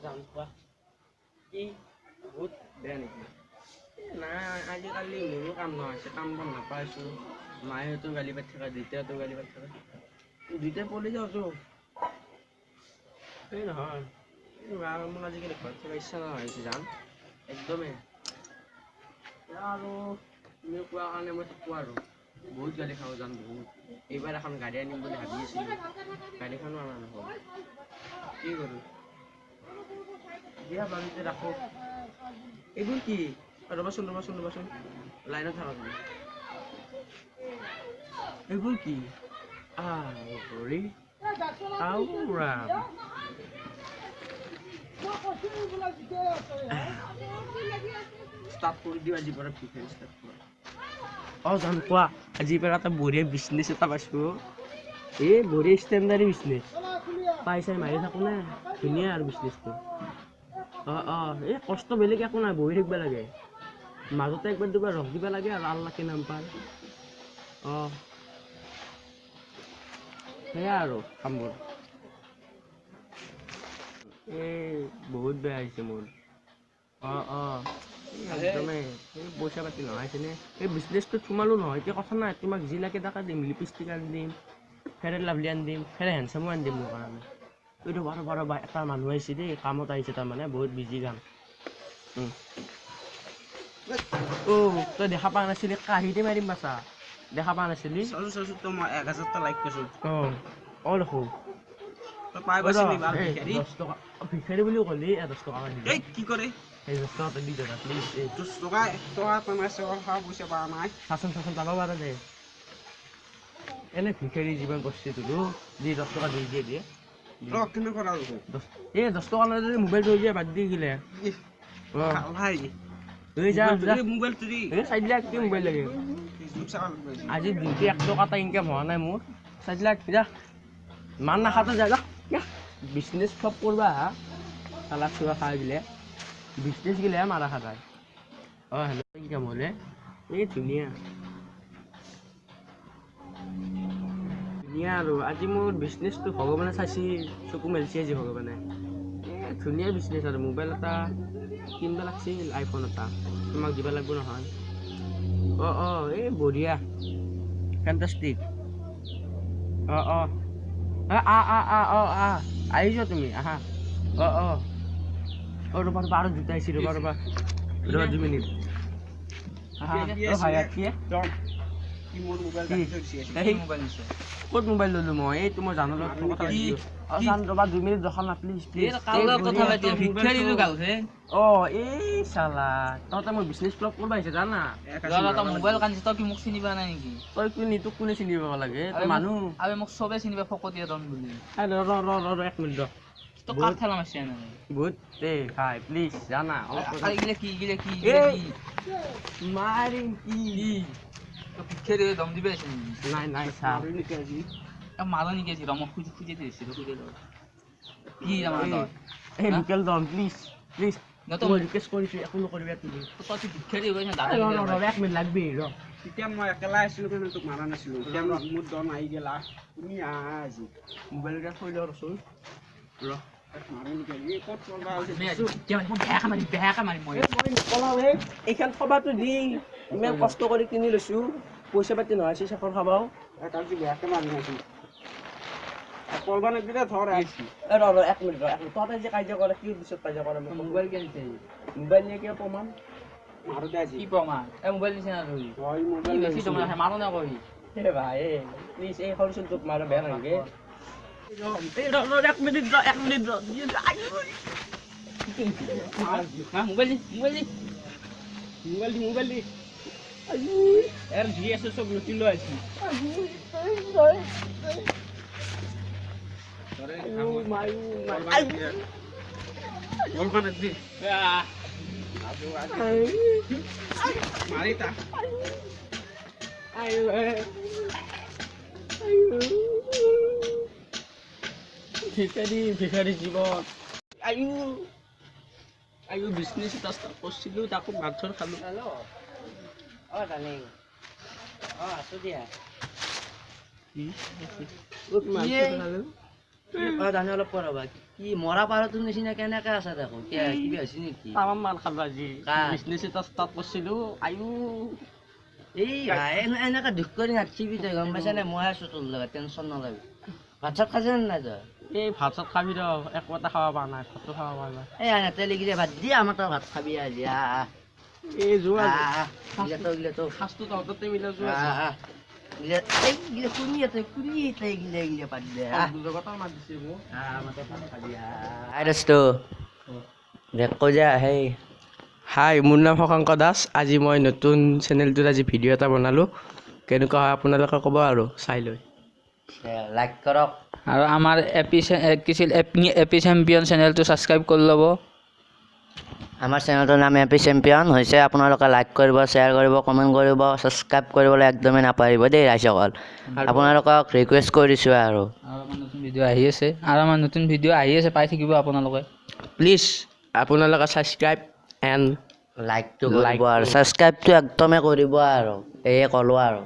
যাম কোৱা কি বহুত বেয়া নেকি নাই আজিকালি মোৰো কাম নহৈছে কাম বন নাপাইছোঁ মায়েতো গালি পাতি থাকে দেউতাতো গালি পাতি থাকে দুইটাই পৰি যাওঁছো সেই নহয় মোৰ আজিকালি ঘৰত থকা ইচ্ছা নোহোৱা হৈছে যাম একদমেই আৰু তুমি কোৱা কাৰণে মই থাকোঁ আৰু বহুত গাড়ী খাওঁ যাম বহুত এইবাৰ এখন গাড়ী আনিম বুলি ভাবি আছিলোঁ গাড়ীখনো অনা নহ'ল কি কৰোঁ দিয়া বাৰু এতিয়া ৰাখোঁ এইবোৰ কি ৰ'বাচোন লাইনত থাকা তুমি এইবোৰ কি ভৰি ৰাম ষ্টাৰ্ট কৰি দিওঁ আজিৰ পৰা ভিডিঅ' ষ্টাৰ্ট কৰা জান কোৱা আজিৰ পৰা এটা বঢ়িয়া বিজনেছ এটা পাইছোঁ এই বঢ়িয়া ষ্টেণ্ডাৰ্ডি বিজনেছ পাইচাই মাৰি থাকোঁ নে ধুনীয়া আৰু বিজনেছটো এই কষ্ট বেলেগ একো নাই বহি থাকিব লাগে মাজতে একবাৰ দুবাৰ ৰখ দিব লাগে আৰু আল্লাহকে নাম পায় সেয়া আৰু কামবোৰ এই বহুত বেয়া হৈছে মোৰ একদমেই এই পইচা পাতি নহয়ছেনে এই বিজনেছটোত সোমালোঁ নহয় এতিয়া কথা নাই তোমাক যি লাগে তাকে দিম লিপষ্টিক আনি দিম ফেয়াৰ এণ্ড লাভলী আনি দিম ফেয়াৰ হেণ্ডচামো আনি দিম মোৰ কাৰণে এইটো বাৰু এটা মানুহ আহিছে দেই কামত আহিছে তাৰমানে বহুত বিজি কাম তই দেখা পোৱা নাছিলি কাহিতে মাৰিম বাচা দেখা পোৱা নাছিলি তই মই 1000টা লাইক কৰিছোঁ দেখোন ভিক্ষাৰী বুলিও ক'লি 10 টকা কি কৰে এই 10 টকা দি দেবা প্লিজ 10 টকা চাচোন পাব পাৰা দে এনে ভিক্ষাৰী যিমান কষ্ট তোলো দি 10 টকা দি দিয়ে এই 10 টকা লৈ যদি মোবাইল থৈ দিয়ে বাদ দি গিলে মোবাইল লাগে আজি দিনটো 1 টকা এটা ইনকাম হোৱা নাই মোৰ 4 লাখ যা মান নাখাতে যা বিজনেছ সব কৰবা চালাক চুৰা খাই গিলে বিজনেছ গিলে মাৰা খাতায় হেল্ল' ইনকাম হ'লে এই ধুনীয়া আৰু আজি মোৰ বিজনেছটো ভগৱানে চাইছি চকু মেলিছে আজি ভগৱানে ধুনীয়া বিজনেছ আৰু মোবাইল এটা কিনিব লাগিছিল আইফোন এটা তোমাক দিব লাগিব নহয় এই বঢ়িয়া ফেণ্টাষ্টিক আহিছ তুমি আহা ৰ'বা আৰু জোতা আহিছে ৰ'বা 2 মিনিট ক'ত মোবাইল ল'লো মই এইটো মই জানো কথা ৰ'বা 2 মিনিট ৰখা না প্লিজ এই চালা তহঁতে মই বিজনেছ ব্লগ কৰিব আহিছে জানা মোবাইল কান্দিছে তই কি মোক চিনি পোৱা নাই নেকি তই তোক কোনে চিনি পাব লাগে মানুহ আৰু মোক চবে চিনি পায় ফকতীয়া দন বুলি 1 মিনিট তো কাট খেলা মাৰছে না বহুত ভাই প্লিজ জানা কি মাৰিম কি ভিক্ষাৰী দম দিবে আছে নাই ছাৰ মাৰো নেকি আজি ৰমক খুজি দিছে কি এই লোকেল দম প্লিজ মই ৰিকুৱেষ্ট কৰিছোঁ একো নকৰিবা তুমি তই ভিক্ষাৰী হৈ গৈছে দাদা 1 মিনিট লাগবি তেতিয়া মই একেলা আছিলোঁ কিন্তু তোক মাৰা নাছিলোঁ এতিয়া মোৰ দম আহি গেলা তুমি আজি মোবাইল এটা থৈ লওঁ ৰচোন এইখন খবাটো দি ইমান কষ্ট কৰি কিনি লৈছোঁ পইচা পাতি নহয় চাকৰ খাবাও বেয়াকে মাৰি নাছিল ধৰ 1 মিনিট তহঁতে যে কাজিয়া কৰে কি পিছত কাজিয়া কৰে মোবাইল কিনিছে মোবাইল নিয়ে কিয় প্ৰমাণ মাৰোতে আজি কি প্ৰমাণ মোবাইল দিছে না মাৰো না কহি ভাই প্লিজ এই সৰু তোক মাৰো বেয়া নালাগে 1 মিনিট মোবাইল দি এৰ জিএস সব লুটি লো আছি মাৰিতা ভিখাৰী জীৱন আয়ু বিজনেছ এটা ষ্টাৰ্ট কৰিছিলোঁ তাকো মাছৰ খালোঁ ডাৰ্লিং আছোঁ দিয়া জানি অলপ পঢ়াবা কি মৰা পাৰটোৰ নিচিনা কেনেকে আছে দেখো কিবা হৈছে নেকি তামাম মাল খালো আজি বিজনেছ এটা ষ্টাৰ্ট কৰিছিলো আয়ো এই এনেকে দুখ কৰি নাথাকিবি তই গম পাইছা নে মই আছো তোৰ লগত টেনশ্যন নলবি ভাত চাত খাইছে নে নাই তই এই ভাত চাত খাবি ৰ একো এটা খাব পৰা নাই ভাতটো খাব পৰা নাই এই আনাতে লিখিলে ভাত দি আমাৰ তই ভাত খাবি আজি এই যোৱা তো সাজটো তহঁততে মিলাই যোৱা হাই মোৰ নাম শশাংক দাস আজি মই নতুন চেনেলটোত আজি ভিডিঅ' এটা বনালোঁ কেনেকুৱা হয় আপোনালোকে ক'ব আৰু চাই লৈ লাইক কৰক আৰু আমাৰ এপি চেম্পিয়ন চেনেলটো ছাবস্ক্ৰাইব কৰি ল'ব আমাৰ চেনেলটোৰ নাম এপি চেম্পিয়ন হৈছে আপোনালোকে লাইক কৰিব শ্বেয়াৰ কৰিব কমেণ্ট কৰিব ছাবস্ক্ৰাইব কৰিবলৈ একদমেই নাপাহৰিব দেই ৰাইজসকল আপোনালোকক ৰিকুৱেষ্ট কৰিছোঁ আৰু আমাৰ নতুন ভিডিঅ' আহি আছে পাই থাকিব আপোনালোকে প্লিজ আপোনালোকে ছাবস্ক্ৰাইব এণ্ড লাইকটো কৰিব আৰু ছাবস্ক্ৰাইবটো একদমেই কৰিব আৰু এয়ে ক'লোঁ আৰু